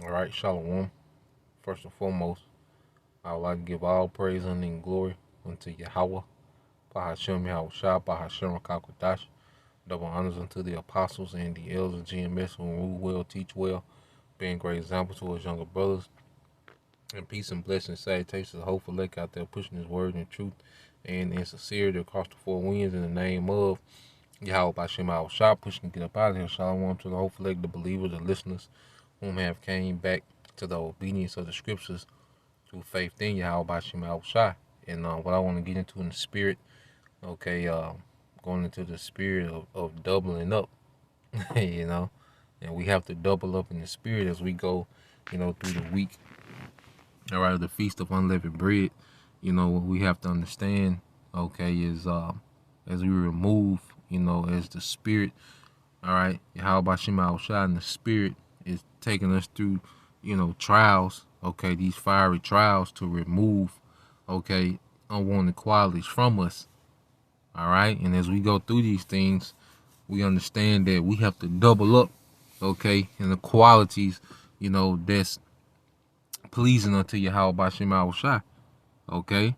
All right, Shalom. First and foremost, I would like to give all praise and glory unto Yahweh, Bahashem Yahweh Shah, Bahashem Rakakwadash. Double honors unto the apostles and the elders of GMS who rule well, teach well, being great example to his younger brothers. And peace and blessings, salutations to the hopeful lake out there pushing his word and truth and in sincerity across the four winds in the name of Yahweh Bahashem Yahweh Shah, pushing to get up out of here. Shalom to the hopeful lake, the believers, the listeners whom have came back to the obedience of the scriptures through faith in Yahweh Bashim Shai. And what I want to get into in the spirit, okay, going into the spirit of doubling up, you know, and we have to double up in the spirit as we go, through the week. All right, the Feast of Unleavened Bread, what we have to understand, okay, is as we remove, as the spirit, all right, Yahweh Bashim Shai, and the spirit is taking us through, trials, okay, these fiery trials to remove, okay, unwanted qualities from us. All right. And as we go through these things, we understand that we have to double up, okay, in the qualities, that's pleasing unto Yahweh Bashim Shai. Okay.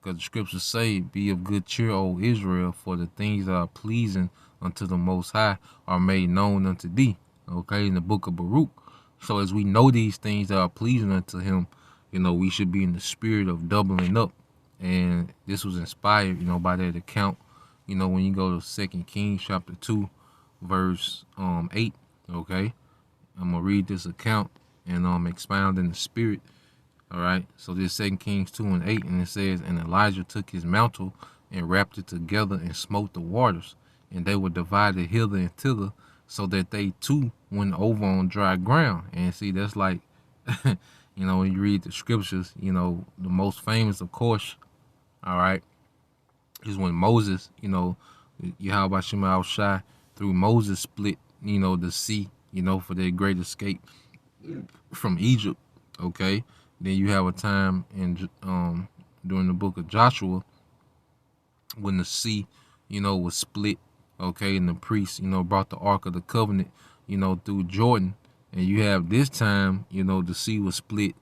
Because the scriptures say, be of good cheer, O Israel, for the things that are pleasing unto the Most High are made known unto thee. Okay, in the book of Baruch. So as we know these things that are pleasing unto him, we should be in the spirit of doubling up. And this was inspired, by that account, when you go to 2 Kings chapter 2, verse 8, okay? I'm going to read this account and expound in the spirit, all right? So this 2 Kings 2 and 8, and it says, and Elijah took his mantle and wrapped it together and smote the waters, and they were divided hither and thither, so that they too went over on dry ground. And see, that's like, when you read the scriptures, the most famous, of course, all right, is when Moses, Yahweh Shema Shai, through Moses split, the sea, for their great escape from Egypt, okay? Then you have a time in during the book of Joshua when the sea, was split, okay, and the priests, brought the Ark of the Covenant, through Jordan. And you have this time, the sea was split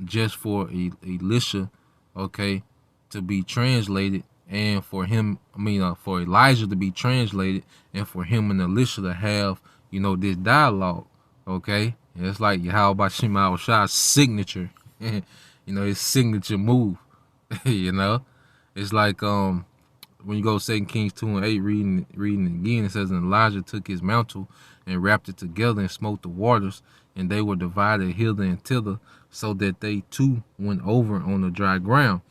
just for Elisha, okay, to be translated, and for him, for Elijah to be translated, and for him and Elisha to have, this dialogue, okay? And it's like Yahweh Bashim Shai's signature, his signature move, It's like, when you go to 2 Kings 2 and 8, reading it again, it says, and Elijah took his mantle and wrapped it together and smote the waters, and they were divided hither and thither, so that they too went over on the dry ground.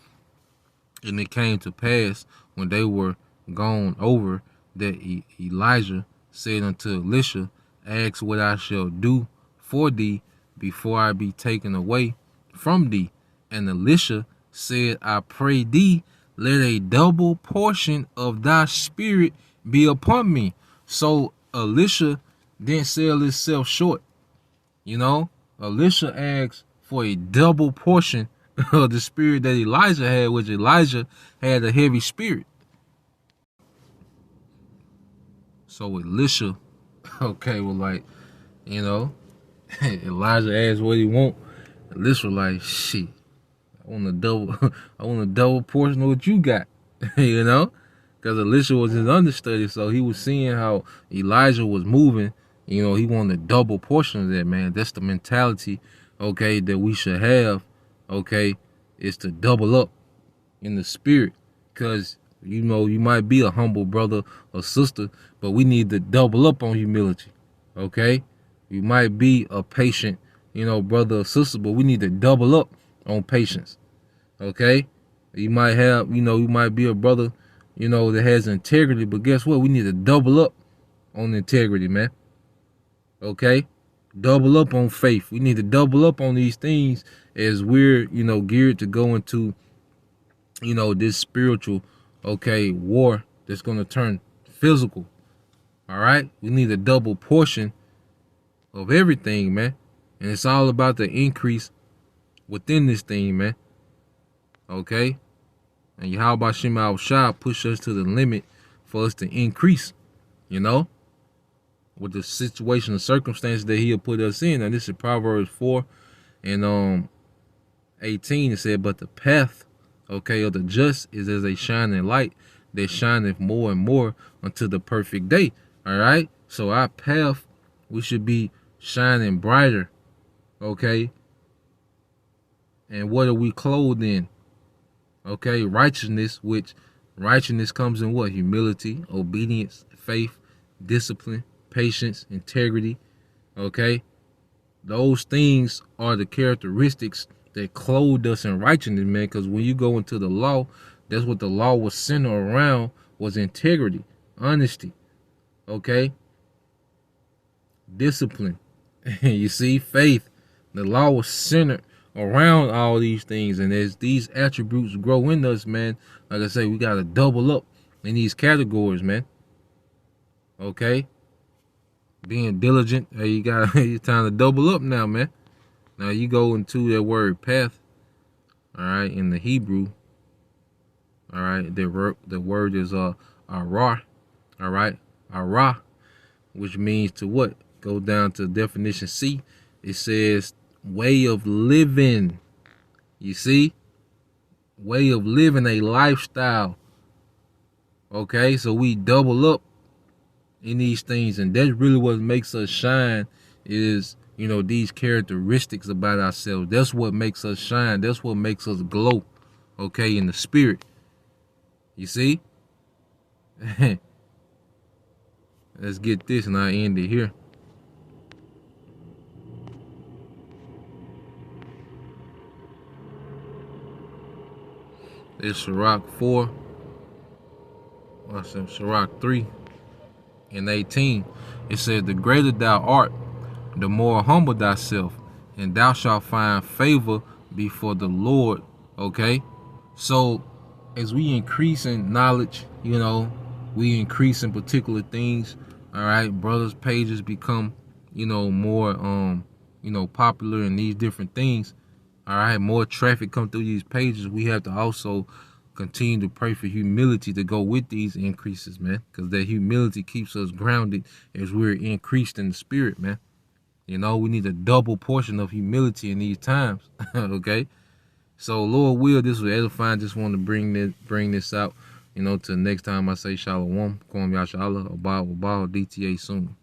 And it came to pass, when they were gone over, that Elijah said unto Elisha, ask what I shall do for thee before I be taken away from thee. And Elisha said, I pray thee, let a double portion of thy spirit be upon me. So Elisha didn't sell himself short. Elisha asked for a double portion of the spirit that Elijah had, which Elijah had a heavy spirit. So Elisha, okay, was like, Elijah asked what he want. Elisha was like, shit, I want a double, I want a double portion of what you got, because Elisha was his understudy, so he was seeing how Elijah was moving. He wanted a double portion of that, man. That's the mentality, okay, that we should have, okay, is to double up in the spirit, because you might be a humble brother or sister, but we need to double up on humility, okay? You might be a patient, brother or sister, but we need to double up on patience, okay? You might have, you might be a brother, that has integrity, but guess what? We need to double up on integrity, man, okay? Double up on faith. We need to double up on these things as we're, geared to go into, this spiritual, okay, war that's going to turn physical, all right? We need a double portion of everything, man. And it's all about the increase within this thing, man. Okay? And Yahweh Shema Shah push us to the limit for us to increase, with the situation and circumstances that he'll put us in. And this is Proverbs 4 and 18. It said, but the path, okay, of the just is as a shining light that shineth more and more until the perfect day. All right. So our path, we should be shining brighter. Okay. And what are we clothed in? Okay. Righteousness, which righteousness comes in what? Humility, obedience, faith, discipline, patience, integrity. Okay. Those things are the characteristics that clothed us in righteousness, man. Because when you go into the law, that's what the law was centered around, was integrity, honesty, okay? Discipline. You see, faith. The law was centered around all these things. And as these attributes grow in us, man, like I say, we got to double up in these categories, man. Okay? Being diligent. Hey, you got it's time to double up now, man. Now you go into that word path, all right, in the Hebrew. All right, the word is arah, all right, arah, which means to what? Go down to definition C. It says way of living. You see, way of living, a lifestyle. Okay, so we double up in these things, and that's really what makes us shine. Is, you know, these characteristics about ourselves. That's what makes us shine. That's what makes us glow. Okay, in the spirit. You see? Let's get this and I end it here. It's Sirach 4. Sirach 3 and 18. It says, the greater thou art, the more humble thyself, and thou shalt find favor before the Lord. Okay? So as we increase in knowledge, you know, we increase in particular things. All right, brothers' pages become, you know, more you know, popular in these different things. All right, more traffic come through these pages. We have to also continue to pray for humility to go with these increases, man, because that humility keeps us grounded as we're increased in the spirit, man. You know, we need a double portion of humility in these times. Okay. So, Lord will, this was edifying. Just want to bring this out, you know, till next time I say Shalom. Kwam Yashala, Abba, DTA soon.